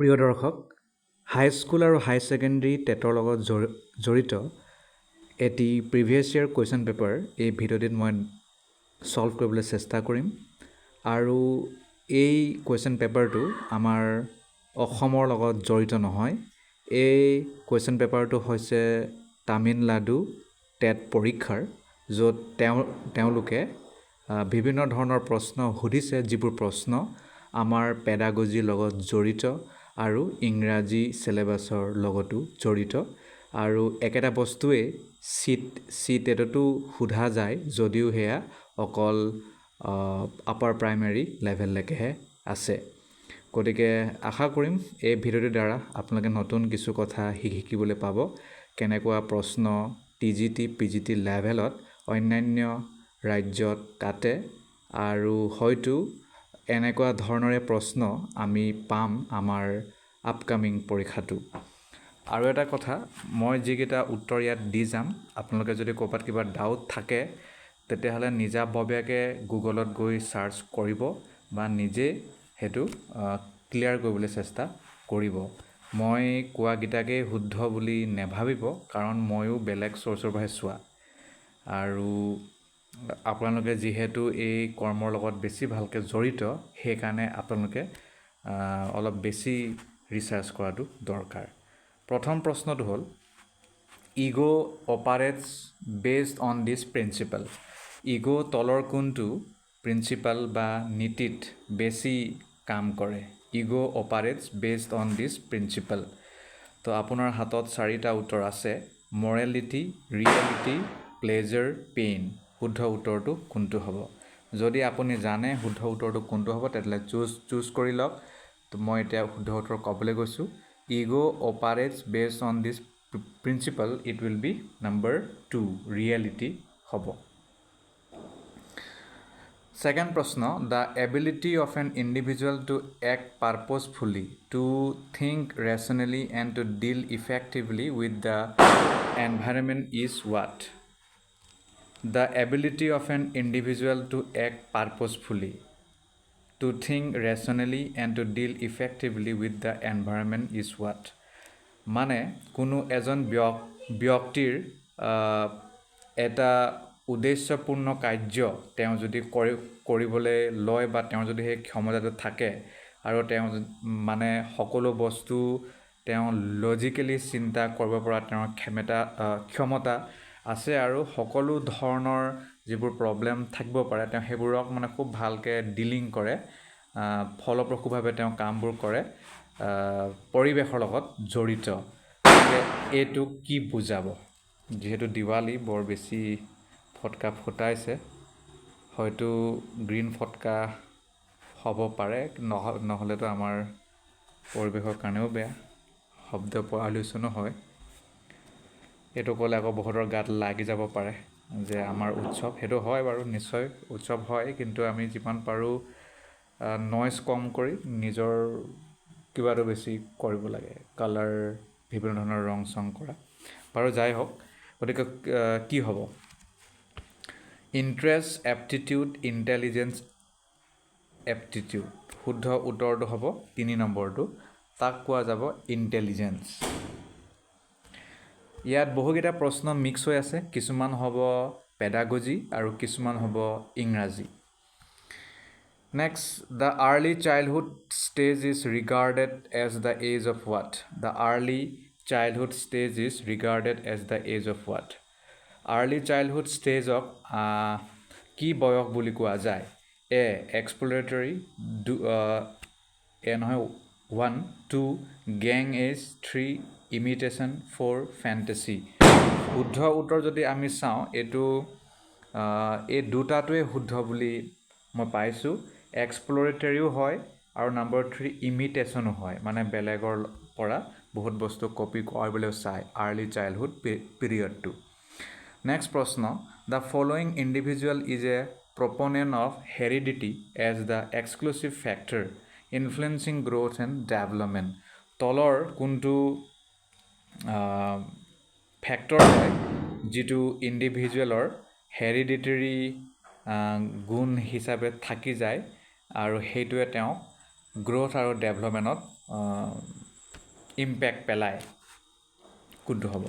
প্ৰিয় দৰ্শক, হাইস্কুল আৰু হাই ছেকেণ্ডেৰী টেটৰ লগত জড়িত এটি প্ৰিভিয়াছ ইয়াৰ কুৱেশ্যন পেপাৰ এই ভিডিঅ'টিত মই ছল্ভ কৰিবলৈ চেষ্টা কৰিম। আৰু এই কুৱেশ্যন পেপাৰটো আমাৰ অসমৰ লগত জড়িত নহয়। এই কুৱেশ্যন পেপাৰটো হৈছে তামিলনাডু টেট পৰীক্ষাৰ, য'ত তেওঁলোকে বিভিন্ন ধৰণৰ প্ৰশ্ন সুধিছে, যিবোৰ প্ৰশ্ন আমাৰ পেডাগজিৰ লগত জড়িত আৰু ইংৰাজী চিলেবাছৰ লগতো জড়িত। আৰু একেটা বস্তুৱেই টেটতো সোধা যায়, যদিও সেয়া অকল আপাৰ প্ৰাইমেৰী লেভেললৈকেহে আছে। গতিকে আশা কৰিম এই ভিডিঅ'টোৰ দ্বাৰা আপোনালোকে নতুন কিছু কথা শিকিবলৈ পাব। কেনেকুৱা প্ৰশ্ন TGT PGT লেভেলত অন্যান্য ৰাজ্যত কাটে, আৰু হয়তো এনেকুৱা ধৰণৰে প্ৰশ্ন আমি পাম আমাৰ আপকামিং পৰীক্ষাটো। আৰু এটা কথা, মই যিকেইটা উত্তৰ ইয়াত দি যাম, আপোনালোকে যদি ক'ৰবাত কিবা ডাউট থাকে তেতিয়াহ'লে নিজাববীয়াকৈ গুগলত গৈ ছাৰ্চ কৰিব বা নিজে সেইটো ক্লিয়াৰ কৰিবলৈ চেষ্টা কৰিব। মই কোৱাকেইটাকেই শুদ্ধ বুলি নেভাবিব, কাৰণ ময়ো বেলেগ চ'ৰ্চৰ পৰাহে চোৱা। আৰু আপোনালোকে যিহেতু এই কৰ্মৰ লগত বেছি ভালকৈ জড়িত, সেইকাৰণে আপোনালোকে অলপ বেছি ৰিচাৰ্চ কৰাটো দৰকাৰ। প্ৰথম প্ৰশ্নটো হ'ল, ইগ' operates based on this principal. ইগ' তলৰ কোনটো প্ৰিন্সিপাল বা নীতিত বেছি কাম কৰে? ইগ' operates based on this principal. তো আপোনাৰ হাতত 4টা উত্তৰ আছে: মৰেলিটি, ৰিয়েলিটি, প্লেজাৰ, পেইন। শুদ্ধ উত্তৰটো কোনটো হ'ব? যদি আপুনি জানে শুদ্ধ উত্তৰটো কোনটো হ'ব, তেতিয়াহ'লে চুজ কৰি লওক। তো মই এতিয়া শুদ্ধ উত্তৰ ক'বলৈ গৈছোঁ। Ego' operates based on this principle, it will be number 2, reality হ'ব। Second প্ৰশ্ন, the ability of an individual to act purposefully, to think rationally and to deal effectively with the environment is what? The ability of an individual to act purposefully, to think rationally and to deal effectively with the environment is what? মানে কোনো এজন ব্যক্তিৰ এটা উদ্দেশ্যপূৰ্ণ কাৰ্য তেওঁ যদি কৰিবলৈ লয়, বা তেওঁ যদি সেই ক্ষমতাটো থাকে, আৰু তেওঁ মানে সকলো বস্তু তেওঁ লজিকেলি চিন্তা কৰিব পৰা তেওঁৰ ক্ষমতা আছে, আৰু সকলো ধৰণৰ যিবোৰ প্ৰব্লেম থাকিব পাৰে তেওঁ সেইবোৰক মানে খুব ভালকৈ ডিলিং কৰে, ফলপ্ৰসূভাৱে তেওঁ কামবোৰ কৰে, পৰিৱেশৰ লগত জড়িত। গতিকে এইটো কি বুজাব? যিহেতু দিৱালী বৰ বেছি ফটকা ফুটাইছে, হয়তো গ্ৰীণ ফটকা হ'ব পাৰে, নহ'লেতো আমাৰ পৰিৱেশৰ কাৰণেও বেয়া, শব্দ পলিউশ্যনো হয়। এইটো ক'লে আকৌ বহুতৰ গাত লাগি যাব পাৰে যে আমাৰ উৎসৱ, সেইটো হয় বাৰু, নিশ্চয় উৎসৱ হয়, কিন্তু আমি যিমান পাৰোঁ নইজ কম কৰি নিজৰ কিবাটো বেছি কৰিব লাগে, কালাৰ, বিভিন্ন ধৰণৰ ৰং চং কৰা। বাৰু যাই হওক, গতিকে কি হ'ব? Interest, aptitude, intelligence, aptitude. শুদ্ধ উত্তৰটো হ'ব 3 নম্বৰটো, তাক কোৱা যাব ইণ্টেলিজেঞ্চ। ইয়াত বহুকেইটা প্ৰশ্ন মিক্স হৈ আছে, কিছুমান হ'ব পেডাগজি আৰু কিছুমান হ'ব ইংৰাজী। Next, the early childhood stage is regarded as the age of what? The early childhood stage is regarded as the age of what? Early childhood stage of কি বয়স বুলি কোৱা যায়? A, exploratory, A নহয় 1, 2, gang age, 3, imitation, 4, fantasy. শুদ্ধ উত্তৰ যদি আমি চাওঁ, এই দুটাটোৱে শুদ্ধ বুলি মই পাইছোঁ। এক্সপ্লৰেটৰীও হয়, আৰু নম্বৰ 3 ইমিটেশ্যনো হয়, মানে বেলেগৰ পৰা বহুত বস্তু কপি কৰিবলৈ চায় আৰ্লি চাইল্ডহুড পিৰিয়ডটো। নেক্সট প্ৰশ্ন, the following individual is a proponent of heredity as the exclusive factor influencing growth and development. তলৰ কোনটো ফেক্টৰ হয় যিটো ইণ্ডিভিজুৱেলৰ হেৰিডিটেৰী গুণ হিচাপে থাকি যায়, আৰু সেইটোৱে তেওঁক গ্ৰ'থ আৰু ডেভেলপমেণ্টত ইম্পেক্ট পেলায় কোনটো হ'ব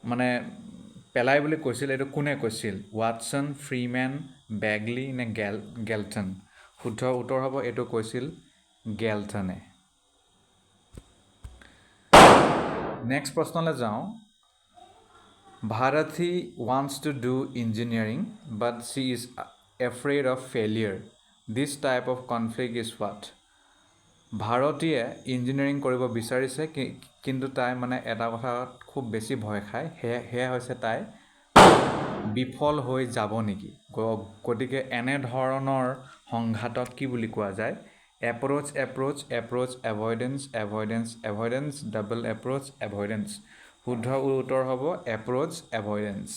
মানে পেলাই বুলি কৈছিল এইটো কোনে কৈছিল ৱাটছন ফ্ৰীমেন বেগলি নে গেলটন শুদ্ধ উত্তৰ হ'ব এইটো কৈছিল গেলটনে নেক্সট প্ৰশ্নলৈ যাওঁ Bharati wants to do engineering but she is afraid of failure this type of conflict is what ভাৰতীয়ে ইঞ্জিনিয়াৰিং কৰিব বিচাৰিছে কিন্তু তাই মানে এটা কথা খুব বেছি ভয় খায় সেয়া হৈছে তাই বিফল হৈ যাব নেকি গতিকে এনে ধৰণৰ সংঘাতক কি বুলি কোৱা যায় approach avoidance double approach avoidance শুদ্ধ উত্তৰ হ'ব এপ্ৰোচ এভয়েডেন্স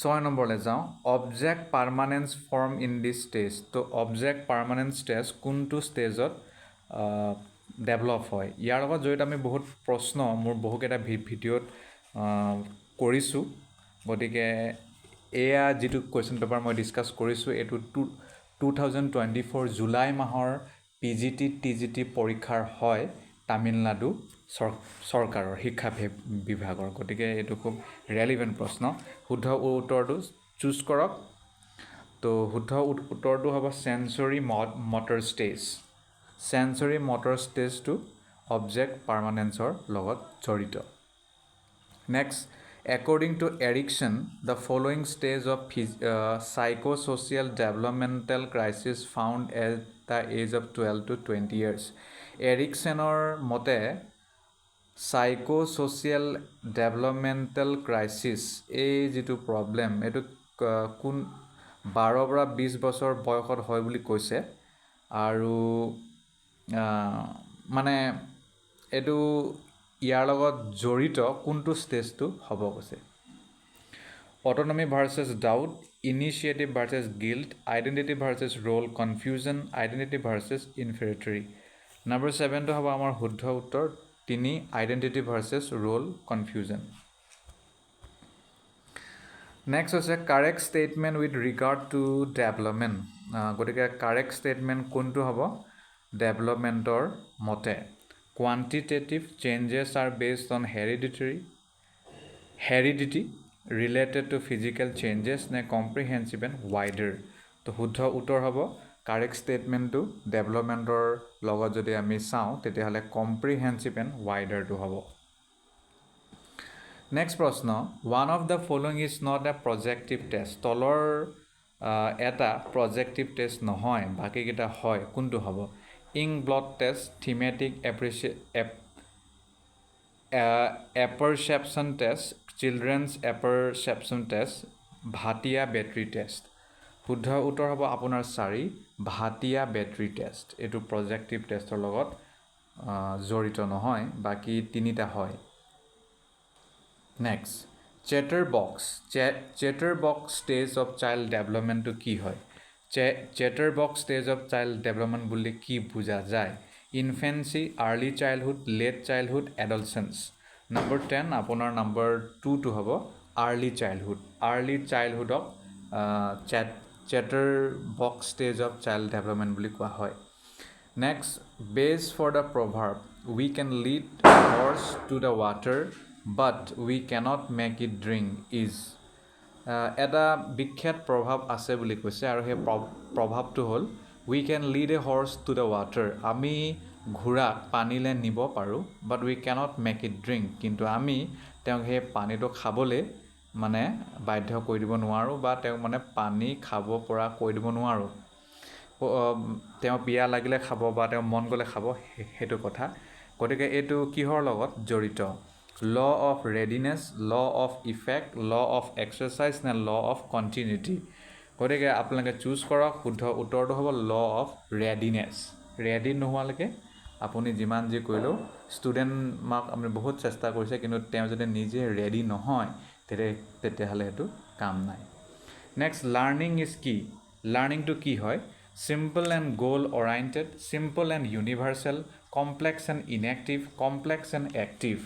6 নম্বৰলৈ যাওঁ object permanence form in this stage তো অবজেক্ট পাৰ্মানেন্স ষ্টেজ কোনটো ষ্টেজত ডেভেলপ হয় ইয়াৰ লগত জড়িত আমি বহুত প্ৰশ্ন মোৰ বহুকেইটা ভিডিঅ'ত কৰিছোঁ গতিকে এয়া যিটো কুৱেশ্যন পেপাৰ মই ডিছকাছ কৰিছোঁ এইটো 2024 জুলাই মাহৰ PGT TGT পৰীক্ষাৰ হয় তামিলনাডু চৰকাৰৰ শিক্ষা বিভাগৰ গতিকে এইটো খুব ৰেলিভেণ্ট প্ৰশ্ন শুদ্ধ উত্তৰটো চুজ কৰক তো শুদ্ধ উত্তৰটো হ'ব সেন্সৰি মটৰ ষ্টেজটো অবজেক্ট পাৰ্মানেন্সৰ লগত জড়িত next According to Erikson, the following stage of psychosocial developmental crisis found at the age of 12 to 20 years. Eriksonৰ মতে psychosocial developmental crisis এই যিটো প্ৰব্লেম এইটো কোন 12 পৰা 20 বছৰ বয়সত হয় বুলি কৈছে আৰু মানে এইটো ইয়াৰ লগত জড়িত কোনটো ষ্টেজটো হ'ব কৈছে autonomy versus doubt initiative versus guilt identity versus role confusion identity versus inferiority number 7টো হ'ব আমাৰ শুদ্ধ উত্তৰ 3 identity versus role confusion next হৈছে correct statement with regard to development গতিকে কাৰেক্ট ষ্টেটমেণ্ট কোনটো হ'ব ডেভেলপমেণ্টৰ মতে Quantitative changes are based on heredity related to physical changes নে comprehensive and wider তো শুদ্ধ উত্তৰ হ'ব কাৰেক্ট ষ্টেটমেণ্টটো ডেভেলপমেণ্টৰ লগত যদি আমি চাওঁ তেতিয়াহ'লে comprehensive and wider টো হ'ব নেক্সট প্ৰশ্ন one of the following is not a projective test তলৰ এটা projective test নহয় বাকিকেইটা হয় কোনটো হ'ব Ink blot test, thematic apperception test, children's apperception test, Bhatia battery test. শুদ্ধ উত্তৰ হ'ব আপোনাৰ 4 Bhatia battery test. এইটো projective testৰ লগত জড়িত নহয় বাকি তিনিটা হয় Next, chatterbox stage of child development to কি হয় chatterbox stage of child development বুলি কি বুজা যায় infancy early childhood late childhood adolescence number 10 আপোনাৰ number 2 to হ'ব early childhood of chatterbox stage of child development বুলি কোৱা হয় next base for the proverb we can lead a horse to the water but we cannot make it drink is এটা বিখ্যাত প্ৰভাৱ আছে বুলি কৈছে আৰু সেই প্ৰভাৱটো হ'ল we can lead a horse to the water আমি ঘোঁৰাক পানীলৈ নিব পাৰোঁ but we cannot make it drink কিন্তু আমি তেওঁক সেই পানীটো খাবলৈ মানে বাধ্য কৰি দিব নোৱাৰোঁ বা তেওঁক মানে পানী খাব পৰা কৰি দিব নোৱাৰোঁ তেওঁ পিয়া লাগিলে খাব বা তেওঁ মন গ'লে খাব সেইটো কথা গতিকে এইটো কিহৰ লগত জড়িত law of readiness law of effect law of exercise নে law of continuity গতিকে আপোনালোকে চুজ কৰক শুদ্ধ উত্তৰটো হ'ব law of readiness ready নোহোৱালৈকে আপুনি যিমান যি কৰিলেও ষ্টুডেণ্ট মাক আপুনি বহুত চেষ্টা কৰিছে কিন্তু তেওঁ যদি নিজে ৰেডি নহয় তেতিয়াহ'লে সেইটো কাম নাই নেক্সট লাৰ্ণিং ইজ কি লাৰ্ণিংটো কি হয় simple and goal oriented simple and universal complex and inactive complex and active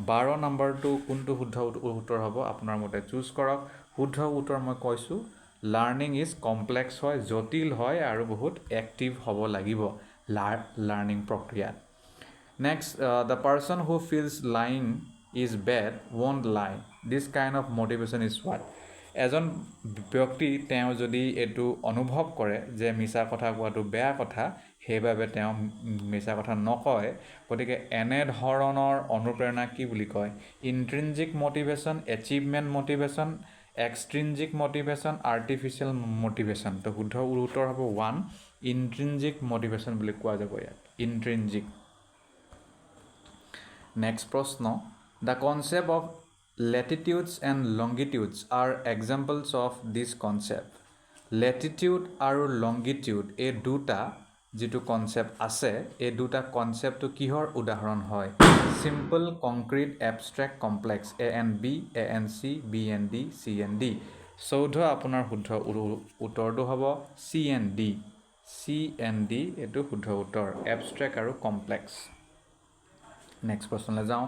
12 নম্বৰটো কোনটো শুদ্ধ উত্তৰ হ'ব আপোনাৰ মতে চুজ কৰক শুদ্ধ উত্তৰ মই কৈছোঁ লাৰ্ণিং ইজ কমপ্লেক্স হয়, জটিল হয় আৰু বহুত এক্টিভ হ'ব লাগিব লাৰ্ণিং প্ৰক্ৰিয়াত। Next, the person who feels lying is bad won't lie. This kind of motivation is what? এজন ব্যক্তি তেওঁ যদি এইটো অনুভৱ কৰে যে মিছা কথা কোৱাটো বেয়া কথা, সেইবাবে তেওঁ মিছা কথা নকয়, গতিকে এনেধৰণৰ অনুপ্ৰেৰণা কি বুলি কয়? Intrinsic motivation, achievement motivation, extrinsic motivation, artificial motivation. তো শুদ্ধ উত্তৰ হ'ব 1, ইন্ট্ৰিনজিক মটিভেশ্যন বুলি কোৱা যাব ইয়াত, ইন্ট্ৰিনজিক। Next প্ৰশ্ন, the concept of latitudes and longitudes are examples of this concept. Latitude আৰু longitude এই দুটা যিটো কনচেপ্ট আছে, এই দুটা কনচেপ্টটো কিহৰ উদাহৰণ হয়? Simple, concrete, abstract, complex. A and B, A and C, B and D, C and D. 14 আপোনাৰ শুদ্ধ উত্তৰটো হ'ব C and D. C and D এইটো শুদ্ধ উত্তৰ, abstract আৰু complex. Next প্ৰশ্নলৈ যাওঁ।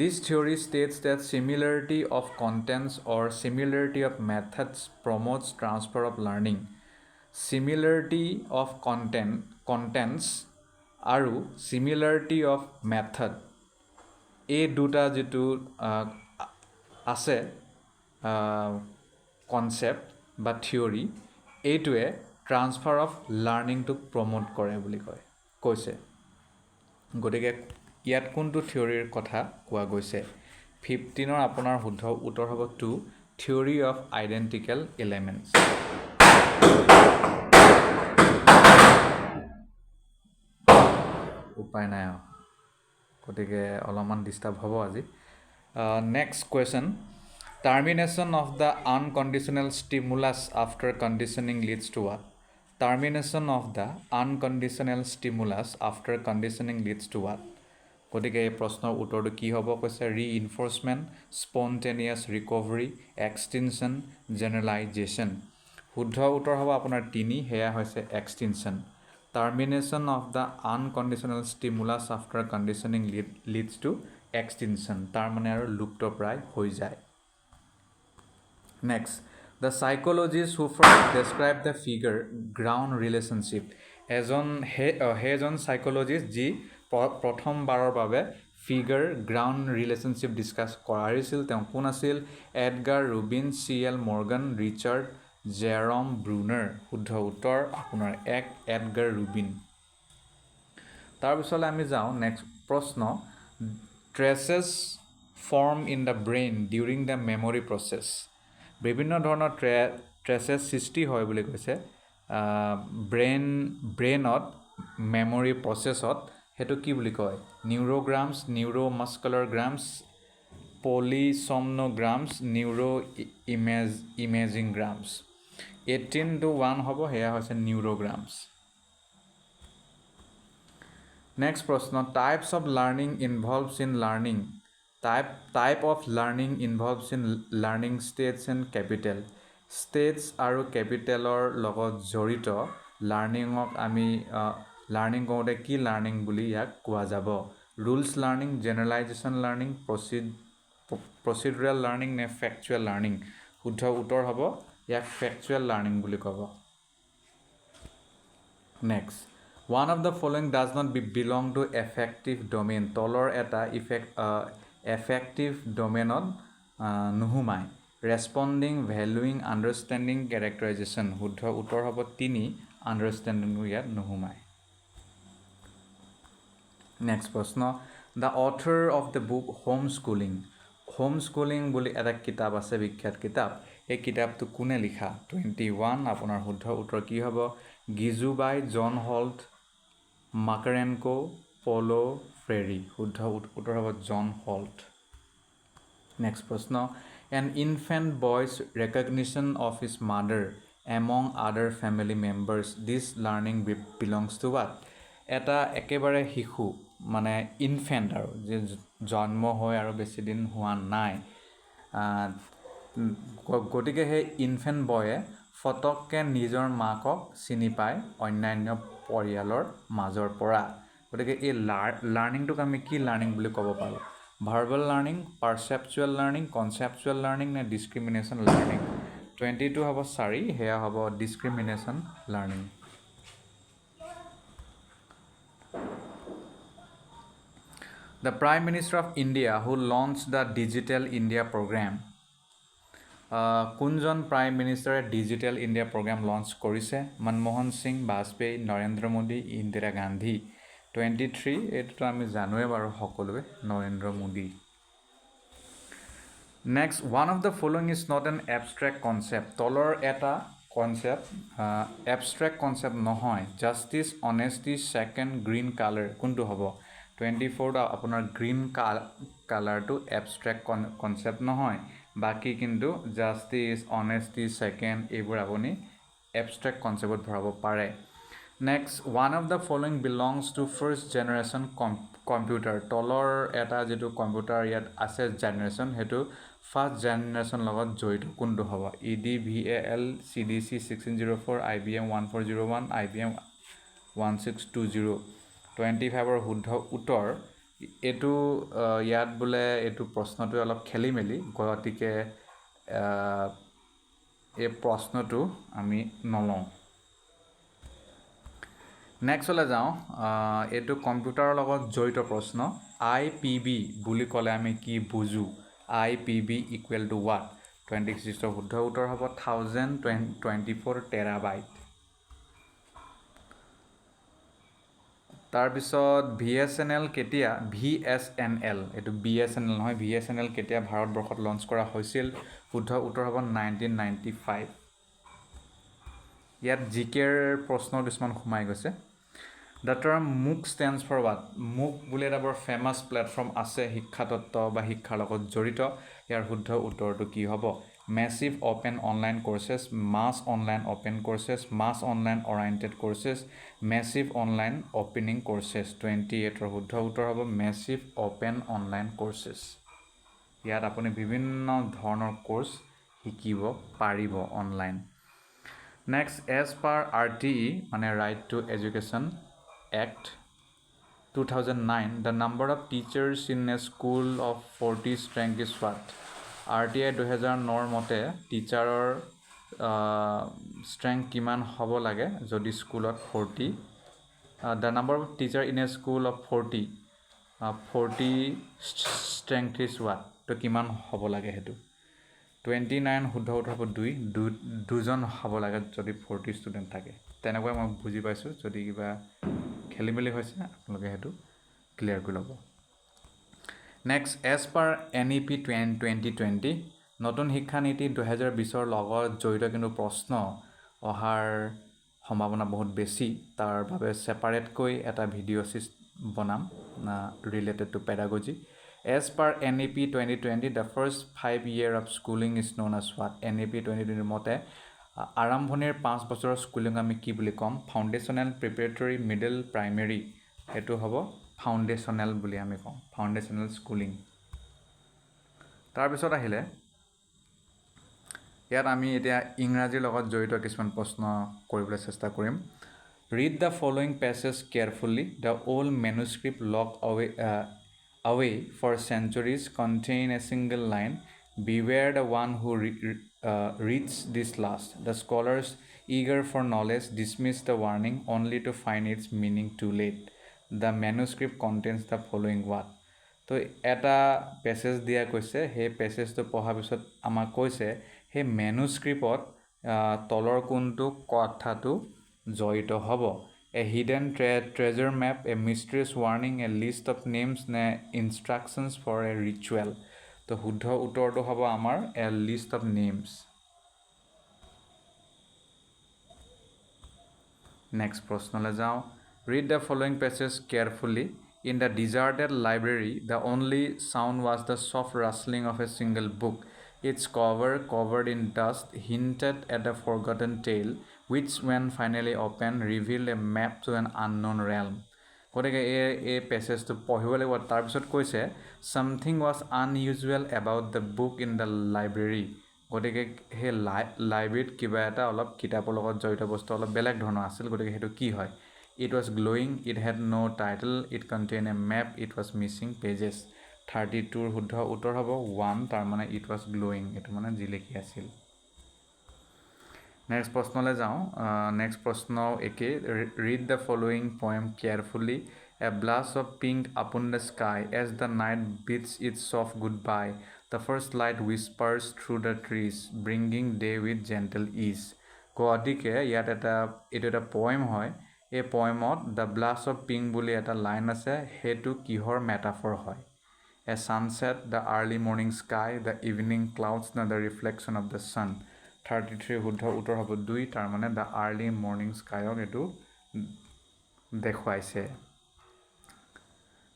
This theory states that similarity of contents or similarity of methods promotes transfer of learning. Similarity of contents আৰু similarity of method এই দুটা যিটো আছে কনচেপ্ট বা থিয়ৰী, এইটোৱে ট্ৰান্সফাৰ অফ লাৰ্ণিংটোক প্ৰমোট কৰে বুলি কৈছে। গতিকে ইয়াত কোনটো থিয়ৰীৰ কথা কোৱা গৈছে? 15ৰ আপোনাৰ শুদ্ধ উত্তৰ হ'ব 2, থিয়ৰী অফ আইডেণ্টিকেল এলিমেণ্টছ। উপায় নাই আৰু, গতিকে অলপমান ডিষ্টাৰ্ব হ'ব আজি। Next question, termination of the unconditional stimulus after conditioning leads to what? Termination of the unconditional stimulus after conditioning leads to what? গতিকে এই প্ৰশ্নৰ উত্তৰটো কি হ'ব? কৈছে ৰিইনফৰ্চমেণ্ট, স্পণ্টেনিয়াছ ৰিকভাৰী, এক্সটিনশ্যন, জেনেৰেলাইজেশ্যন। শুদ্ধ উত্তৰ হ'ব আপোনাৰ 3, সেয়া হৈছে extinction. Termination of the unconditional stimulus after conditioning leads to extinction, তাৰমানে আৰু লুপ্তপ্ৰায় হৈ যায়। Next, the psychologists who first described the figure-ground relationship. এজন সাইকোলজিষ্ট যি প্ৰথমবাৰৰ বাবে ফিগাৰ-গ্ৰাউণ্ড ৰিলেশ্যনশ্বিপ ডিছকাছ কৰিছিল, তেওঁ কোন আছিল? Edgar Rubin, C.L. Morgan, Richard Jerome Bruner. শুদ্ধ উত্তৰ আপোনাৰ 1, এডগাৰ ৰুবিন। তাৰপিছলৈ আমি যাওঁ নেক্সট প্ৰশ্ন, traces form in the brain during the memory process. বিভিন্ন ধৰণৰ ট্ৰেচেছ সৃষ্টি হয় বুলি কৈছে ব্ৰেইনত মেমৰি প্ৰচেছত। সেইটো কি বুলি কয়? নিউৰোগ্ৰামছ, নিউৰোমাস্কুলাৰ গ্ৰামছ, পলিচমনোগ্ৰামছ, ইমেজিং গ্ৰামছ। 18-1 হ'ব, সেয়া হৈছে নিউৰোগ্ৰামছ। নেক্সট প্ৰশ্ন, types of learning ইনভলভছ in learning. Type of learning ইনভলভছ in learning states and capital. States আৰু কেপিটেলৰ লগত জড়িত লাৰ্ণিঙক আমি লাৰ্ণিং কৰোঁতে কি লাৰ্ণিং বুলি ইয়াক কোৱা যাব? ৰুলছ লাৰ্ণিং, জেনেৰেলাইজেশ্যন লাৰ্ণিং, প্ৰচিডুৰেল লাৰ্ণিং নে ফেক্টুৱেল লাৰ্ণিং? শুদ্ধ উত্তৰ হ'ব ইয়াক ফেক্টুৱেল লাৰ্ণিং বুলি ক'ব। Next, one of the following does not belong to effective domain. তলৰ এটা এফেক্টিভ ডমেইনত নোসোমায়। ৰেছপণ্ডিং, ভেলুইং, আণ্ডাৰষ্টেণ্ডিং, কেৰেক্টাৰাইজেশ্যন। শুদ্ধ উত্তৰ হ'ব 3, আণ্ডাৰষ্টেণ্ডিংটো ইয়াত নোসোমায়। নেক্সট প্ৰশ্ন, the author of the book home schooling. Home schooling বুলি এটা কিতাপ আছে, বিখ্যাত কিতাপ। এই কিতাপটো কোনে লিখা? 21 আপোনাৰ শুদ্ধ উত্তৰ কি হ'ব? গিজুবাই, জন হল্ট, মাকাৰেনকো, পলো ফ্ৰেৰী। শুদ্ধ উত্তৰ হ'ব জন হল্ট। নেক্সট প্ৰশ্ন, an infant boy's recognition of his mother among other family members. This learning belongs to what? এটা একেবাৰে শিশু, মানে ইনফেণ্ট আৰু যে জন্ম হৈ আৰু বেছিদিন হোৱা নাই, গতিকে সেই ইনফেণ্ট বয়ে ফটককৈ নিজৰ মাকক চিনি পায় অন্যান্য পৰিয়ালৰ মাজৰ পৰা। গতিকে এই লাৰ্ণিংটোক আমি কি লাৰ্ণিং বুলি ক'ব পাৰোঁ? Verbal learning, perceptual learning, conceptual learning নে ডিছক্ৰিমিনেশ্যন লাৰ্ণিং? 22 হ'ব 4 হেয়া হ'ব discrimination learning The Prime Minister of India who launched the Digital India program কোনজন প্ৰাইম মিনিষ্টাৰে ডিজিটেল ইণ্ডিয়া প্ৰগ্ৰাম লঞ্চ কৰিছে মনমোহন সিং বাজপেয়ী নৰেন্দ্ৰ মোদী ইন্দিৰা গান্ধী 23 এইটোতো আমি জানোৱে বাৰু সকলোৱে Narendra Modi Next, one of the following is not an abstract concept. তলৰ এটা concept, abstract concept নহয়. Justice, honesty, second, green color. কোনটো হ'ব? 24 টা আপোনাৰ green color টো abstract concept নহয়. বাকি কিন্তু justice, honesty, second এইবোৰ আপুনি abstract concept ভৰাব পাৰে. Next, one of the following belongs to first generation computer. তলৰ এটা যেটো কম্পিউটাৰ ইয়াত আছে জেনাৰেশন হেতু ফাৰ্স্ট জেনাৰেশন লগত জড়িত কোনটো হ'ব EDVAL CDC 1604 IBM 1401 IBM 1620 25 ৰ শুদ্ধ উত্তৰ এটো ইয়াত বলে এটো প্ৰশ্নটো অলপ খেলিমেলি গতিকে এই প্ৰশ্নটো আমি নলওঁ Next হলে যাও এটো কম্পিউটাৰৰ লগত জড়িত প্ৰশ্ন IPB বুলি ক'লে আমি কি Buju IPB equal to what 26 ৰ শুদ্ধ উত্তৰ হ'ব 1024 টেৰাবাইট তাৰ পিছত VSNL কেতিয়া VSNL এটো BSNL নহয় VSNL কেতিয়া ভাৰতবৰ্ষত লঞ্চ কৰা হৈছিল শুদ্ধ উত্তৰ হ'ব 1995 ইয়াত জিকেৰ প্ৰশ্ন কিছুমান ঘুমাই গৈছে The term MOOC stands for what? MOOC বুলি এটা বৰ ফেমাস প্ল্যাটফৰ্ম আছে শিক্ষা তত্ত্ব বা শিক্ষাৰ লগত জড়িত ইয়াৰ শুদ্ধ উত্তৰটো কি হ'ব Massive Open Online Courses, Mass Online Open Courses, Mass Online Oriented Courses, Massive Online Opening Courses 28 ৰ শুদ্ধ উত্তৰ হ'ব Massive Open Online Courses ইয়াত আপুনি বিভিন্ন ধৰণৰ কোৰ্স শিকিব পাৰিব online Next, as per RTE, মানে Right to Education Act 2009, the number of teachers in a school of 40 strength is what? RTI 2009 মতে টিচাৰৰ strength কিমান হ'ব লাগে যদি স্কুলত 40 the number of teacher in a school of 40 strength is what? তো কিমান হ'ব লাগে হেতু 29 শুদ্ধ উত্তৰ হ'ব 2 দুজন হ'ব লাগে যদি 40 ষ্টুডেন্ট থাকে তেনেকৈ মই বুজি পাইছো যদি কিবা খেলিমেলি হৈছে আপোনালোকে হেতু ক্লিয়াৰ কৰি ল'ব Next, as per NEP 2020 নতুন শিক্ষা নীতি 2020 ৰ লগত জড়িত কিন্তু প্ৰশ্ন অহাৰ সম্ভাৱনা বহুত বেছি তাৰ বাবে সেপাৰেট কৈ এটা ভিডিও বনাম related to pedagogy As per NEP 2020 the first 5 year of schooling is known as what NEP 2020 মতে আৰম্ভণিৰ 5 বছৰৰ স্কুলিং আমি কি বুলি কম ফাউন্ডেশনাল প্ৰিপাৰেটৰি মিডল প্ৰাইমেৰী এটো হ'ব ফাউন্ডেশনাল বুলি আমি কম ফাউন্ডেশনাল স্কুলিং তাৰ পিছত আহিলে ইয়াত আমি এতিয়া ইংৰাজীৰ লগত জড়িত কিছুমান প্ৰশ্ন কৰিবলৈ চেষ্টা কৰিম Read the following passage carefully the old manuscript locked away for centuries contain a single line beware the one who reads this last the scholars eager for knowledge dismiss the warning only to find its meaning too late the manuscript contains the following what তো এটা passage দিয়া কৈছে হে প্যাসেজটো পঢ়া পিছত আমাক কৈছে হে ম্যানুস্ক্ৰিপ্টত তলৰ কোনটো কথাটো জড়িত হ'ব A hidden treasure map, a mysterious warning, a list of names, নে instructions for a ritual. তো শুদ্ধ উত্তৰটো হ'ব আমাৰ a list of names. Next প্ৰশ্নলৈ যাওঁ. Read the following passage carefully. In the deserted library, the only sound was the soft rustling of a single book. Its cover, covered in dust, hinted at a forgotten tale, which when finally opened, revealed a map to an unknown realm. গতিকে এই পেছেজটো পঢ়িব লাগিব তাৰ পিছত কৈছে something was unusual about the book in the library গতিকে হে লাইব্ৰেৰীত কিবা এটা অলপ কিতাপৰ লগত জড়িত বস্তু অলপ বেলেগ ধৰণৰ আছিল গতিকে হেতু কি হয় It was glowing, it had no title, it contained a map, it was missing pages. 32 শুদ্ধ উত্তৰ হ'ব 1 তাৰ মানে it was glowing এটো মানে জিলেকি আছিল নেক্সট প্ৰশ্নলৈ যাওঁ নেক্সট প্ৰশ্ন একেই read the following poem carefully a blush of pink upon the sky as the night bids its of goodbye the first light whispers through the trees bringing day with gentle ease গতিকে ইয়াত এইটো এটা poem হয় এই পয়েমত the blush of pink বুলি এটা line আছে সেইটো কিহৰ মেটাফৰ হয় A sunset, the early morning sky, the evening clouds, the reflection of the sun. 33 শুদ্ধ উত্তৰ হ'ব 2 তাৰ মানে the early morning skyক এইটো দেখুৱাইছে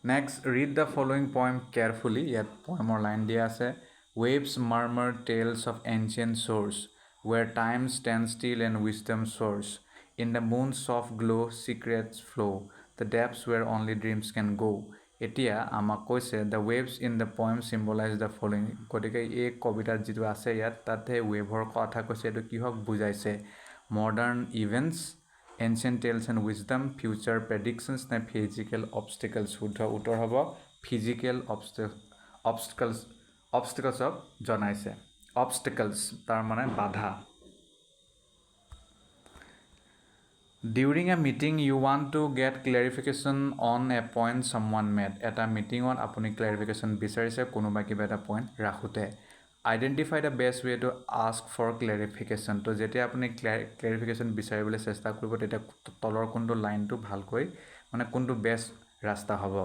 Next, read the following poem carefully. Yet poemer line dia ase. Waves murmur tales of ancient shores, where time stands still and wisdom soars. In the moon's soft glow, secrets flow, the depths where only dreams can go. এতিয়া আমাক কৈছে the waves in the poem symbolize the following গতিকে এই কবিতাত যিটো আছে ইয়াত তাতে ৱেভৰ কথা কৈছে এইটো কিহক বুজাইছে modern events ancient tales and wisdom future predictions নে physical obstacles শুদ্ধ উত্তৰ হ'ব physical obstacles জনাইছে obstacles তাৰ মানে বাধা During a meeting, you want to get clarification on a point someone made. At a meeting on apuni clarification bicharise konoba kiba eta point rakhute. Identify the best way to ask for clarification. To jete apuni clarification bicharibole chesta koribo teta tolor konto line to bhalkoi mane konto best rasta hobo.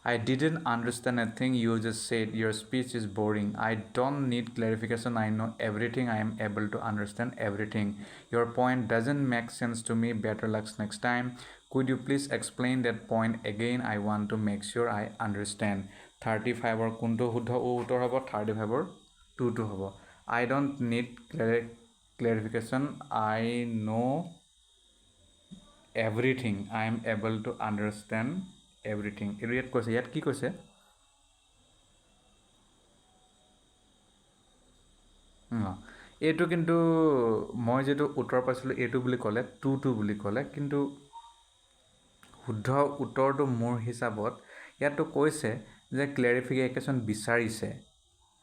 I didn't understand a thing you just said. Your speech is boring. I don't need clarification. I know everything. I am able to understand everything. Your point doesn't make sense to me. Better luck next time. Could you please explain that point again? I want to make sure I understand. 35 or kunto huddha uttor hobo 35 or 2 hobo. I don't need clarification. I know everything. I am able to understand everything. ইয়াত কৈছে ইয়াত কি কৈছে এইটো কিন্তু মই যেটো উত্তৰ পাইছিলোঁ এইটো বুলি ক'লে টু বুলি ক'লে কিন্তু শুদ্ধ উত্তৰটো মোৰ হিচাপত ইয়াতো কৈছে যে ক্লেৰিফিকেশ্যন বিচাৰিছে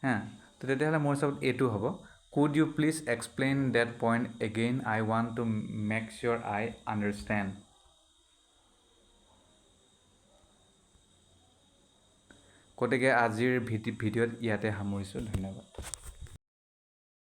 হা তো তেতিয়াহ'লে মোৰ হিচাপত এইটো হ'ব Could you please explain that point again? I want to make sure I understand. গতিকে আজিৰ ভিডিঅ'ত ইয়াতে সামৰিছোঁ ধন্যবাদ